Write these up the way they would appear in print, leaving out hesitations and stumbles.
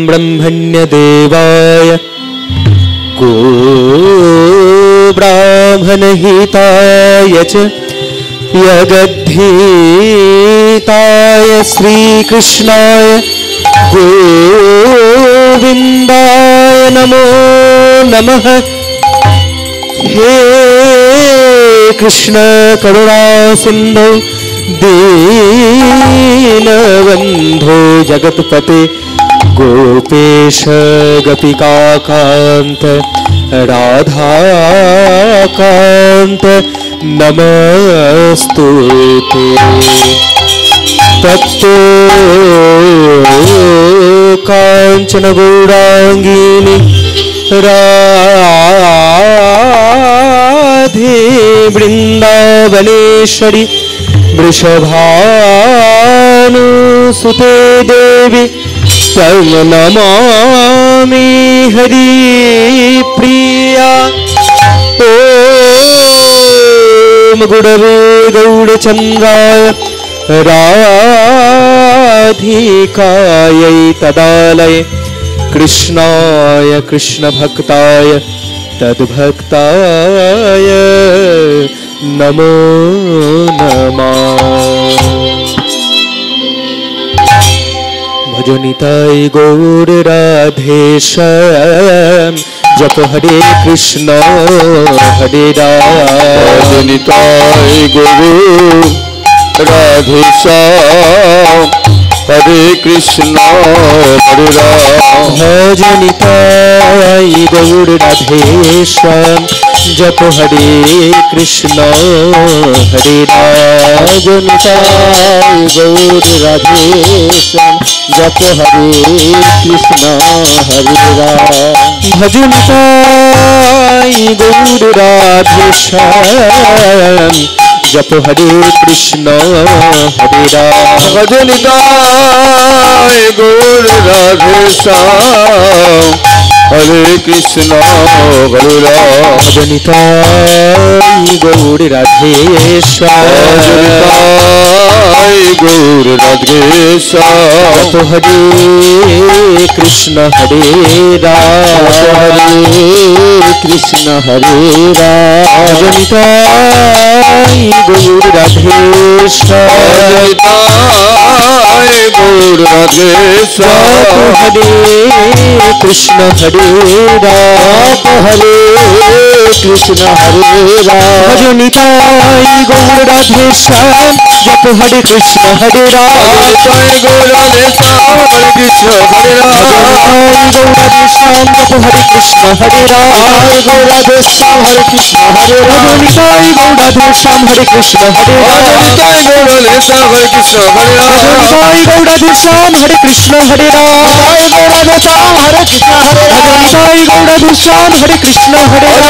ब्रह्मण्यदेवाय गो ब्राह्मणहिताय च यगद्धीताय श्रीकृष्णाय गोविन्दाय नमो नमः। हे कृष्ण करुणा सिन्धो दीनबन्धो जगत्पते गोपेश गोपिकाकान्त राधाकान्त नमस्तुते। तत्तो काञ्चन गौराङ्गिनि राधे वृन्दावनेश्वरि वृषभानुसुते देवी तं नमामि हरिप्रिया। ॐ गुरवे गौरचन्द्राय राधिकायै तदालये कृष्णाय कृष्णभक्ताय तद्भक्ताय नमो नमः। भजनिताय गौर राधेश्याम जप हरे कृष्ण हरे राम। भजनिताय गौर राधेश्याम हरे कृष्ण हरे राम। भजनिताय गौर राधेश्याम जप हरे कृष्ण हरे राम। भजनिताय गौर राधेश्याम जप हरे कृष्ण हरे राम। भजनिताय गौर राधेश्याम जप हरे कृष्ण हरे राम। भजनिताय गौर राधेश्याम हरे कृष्ण हरे राम। भजनिताय गौर राधेश्याम भजनिताय गौर राधेश्याम जप हरे कृष्ण हरे राम। हरे कृष्ण हरे राम। भजनिताय गौर राधेश्याम भजनिताय गौर राधेश्याम हरे कृष्ण हरे राम। हरे कृष्ण हरे राम। भजनिताय गौर राधेश्याम जप हरे कृष्ण हरे राम। भजनिताय गौर राधेश्याम हरे कृष्ण हरे राम। भजनिताय गौर राधेश्याम जप हरे कृष्ण हरे राम। गौर राधेश्याम हरे कृष्ण हरे राम। भजनिताय गौर राधेश्याम हरे कृष्ण हरे राम। भजनिताय गौर राधेश्याम हरे कृष्ण हरे राम। भजनिताय गौर राधेश्याम हरे कृष्ण हरे राम। गौर राधेश्याम हरे कृष्ण हरे राम। भजनिताय गौर राधेश्याम हरे कृष्ण हरे राम। भजनिताय गौर राधेश्याम हरे कृष्ण हरे राम। भजनिताय गौर राधेश्याम हरे कृष्ण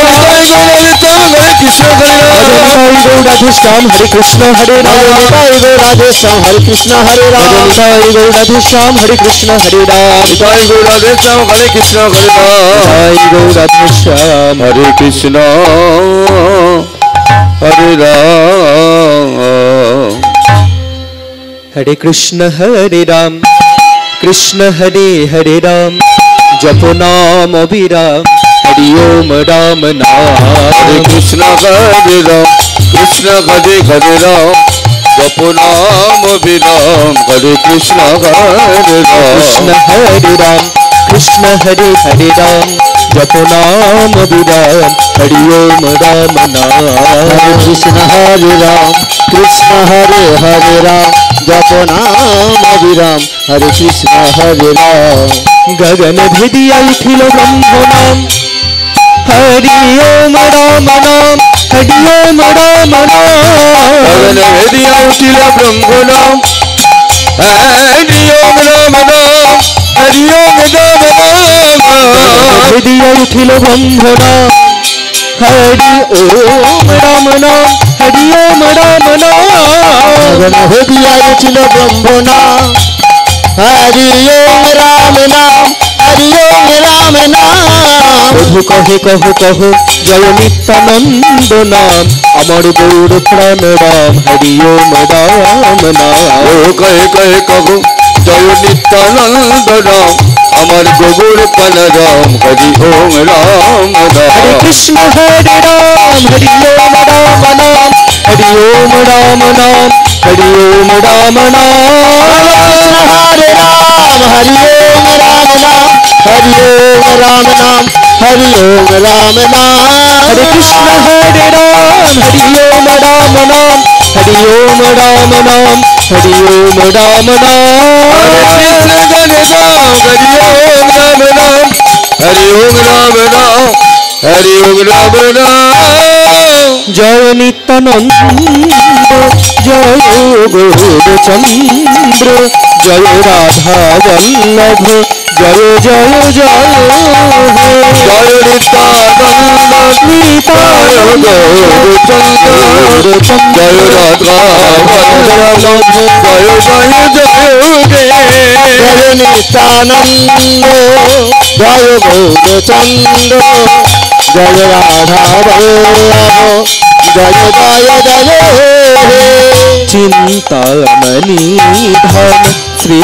हरे राम। भजनिताय गौर राधेश्याम हरे कृष्ण हरे राम। भजनिताय गौर राधेश्याम हरे कृष्ण हरे राम। भजनिताय गौर राधेश्याम हरे कृष्ण हरे राम। भजनिताय गौर राधेश्याम हरे कृष्ण हरे राम। हरे कृष्ण हरे राम कृष्ण हरे हरे राम जप नाम अभिराम हरि ओम राम नाम। हरे कृष्ण हरे राम कृष्ण हरे हरे राम जप नाम अभिराम। हरे कृष्ण हरे राम कृष्ण हरे राम कृष्ण हरे हरे राम जप नाम अभिराम हरि ओम राम नाम। हरे कृष्ण हरे राम कृष्ण हरे हरे राम जप नाम अभिराम। हरे कृष्ण हरे राम। गगन भेदिया उठिल ब्रह्म नाम हरि ओम राम नाम हरि ओम राम नाम। गगन भेदिया उठिल ब्रह्म नाम हरि ओम राम नाम हरि ओम राम नाम। भेदिया उठिल ब्रह्म नाम हरि ओम राम नाम हरि ओम राम नाम। गगन भेदिया उठिल ब्रह्म नाम हरि ओम राम नाम हरि ओम राम नाम। प्रभु कहे कहो कहो जय नित्यानंद नाम अमर गौर प्राण राम हरि ओम राम नाम। कहे कहे कहो जय नित्यानंद राम আমার গোবর পান রাম হরি ওম রাম রাম हरे कृष्ण राम हरि ओम राम नाम हरि ओम राम नाम हरि ओम राम नाम हरे राम हरि ओम राम नाम हरि ओम राम नाम हरि ओम राम नाम हरे कृष्ण राम हरि ओम राम नाम हरि ओम राम नाम हरि ओम राम नाम कृष्ण गण राम हरि ओम राम नाम हरि ओम राम नाम हरि ओम राम नाम जय नित्यानंद जय गौरचंद्र जय राधा वल्लभ जय जय जय हे जय नित्यानंद जय गौरचंद्र जय राधा वल्लभ जय जय जय हे जय नित्यानंद जय गौरचंद्र जय राधा वल्लभ जय जय जय हे चिंतामणि धाम श्री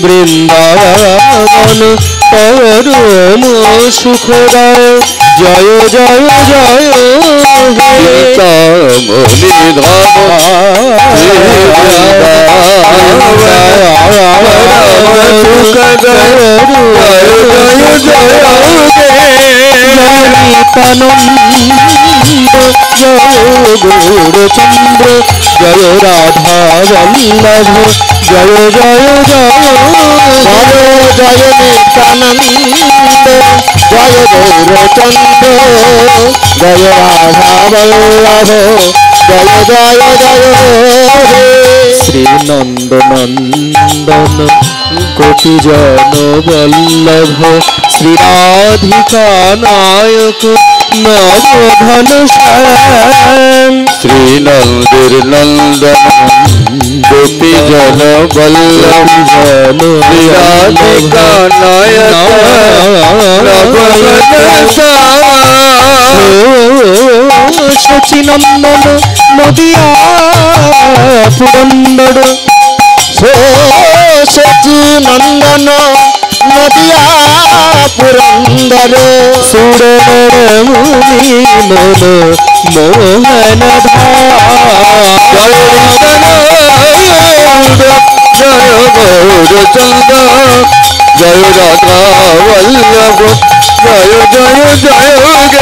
वृंदावन परम सुखदाय जय जय जय हे चिंतामणि धाम गौरचंद्र जय राधा वल्लभ जय जय जय जय नित्यानंद जय गौरचंद्र जय राधा वल्लभ जय जय जय हे श्री नंद नंदन गोपीजन वल्लभ श्री राधिका नायक नवघन श्याम श्री नंदिर नंदन गोपी जन वल्लभ श्री राधिका नायक शचीनंदन नदिया पुरंदर सचिनंदन नदिया पुरंदर सुरनर मुनि मन मोहन जय जय गौरचंद जय राधा वल्लभ जय जय जय जय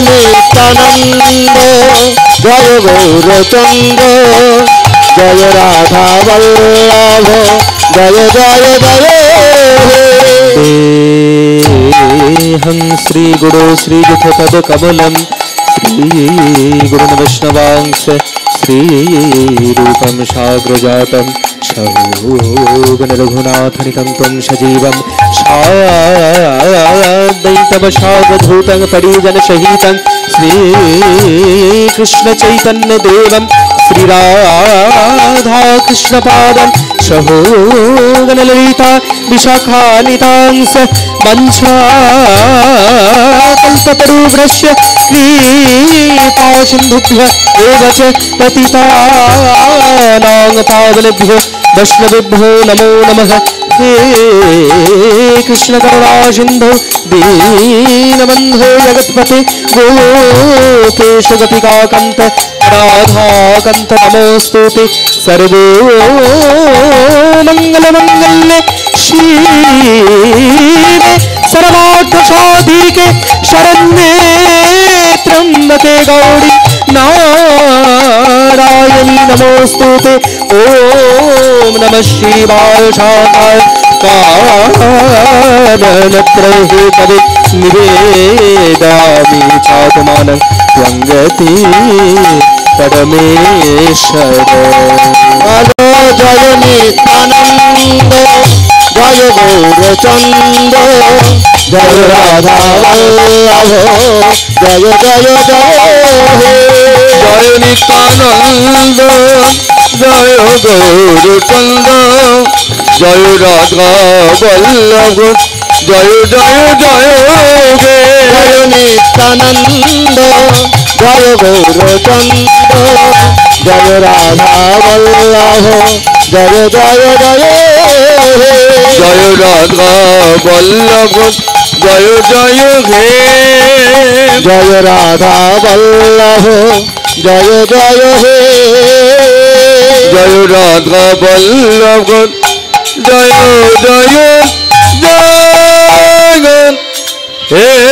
नित्यानंद जय गौरचंद जय राधा वल्लभ जय जय जय देहं श्री गुरु श्री युथपद कमलम श्री गुरु वैष्णवांश श्री रूपम साग्रजातम शहोगन रघुनाथनितं त्वं सजीवं शाद्वैतवशावधूतं परिजन सहितं श्री कृष्ण चैतन्य देवं श्री राधा कृष्ण पादं सहोगन ललिता विशाखानितांस वंशाकल्पतरुभ्यश्च कृपा सिन्धुभ्य एव च पतितानां पावनेभ्यो वैष्णवेभ्यो नमो नमः हे कृष्ण करुणा सिन्धो दीनबन्धो जगत्पते गोपेश गोपिकान्त राधाकान्त नमोस्तुते सर्वो मंगलमंगल्ये शिवे सर्वार्थसाधिके शरण्ये त्र्यंबके गौरी नारायणी नमोस्तुते ओम नमः शिवाय शांताय कारणत्रये पदे निवेदामि चात्मानं त्वंगति परमेश्वर जय नित्यानंद जय गौरचंद जय राधा वल्लभ जय जय जय हे जय नित्यानंद जय गौरचंद जय राधा वल्लभ जय जय जय हे जय नित्यानंद जय गौरचंद जय राधा वल्लभ जय जय जय हे जय রাধা বল্লভ জয় জয় হে জয় রাধা বল্লভ জয় জয় হে জয় রাধা বল্লভ জয় জয় জয় হে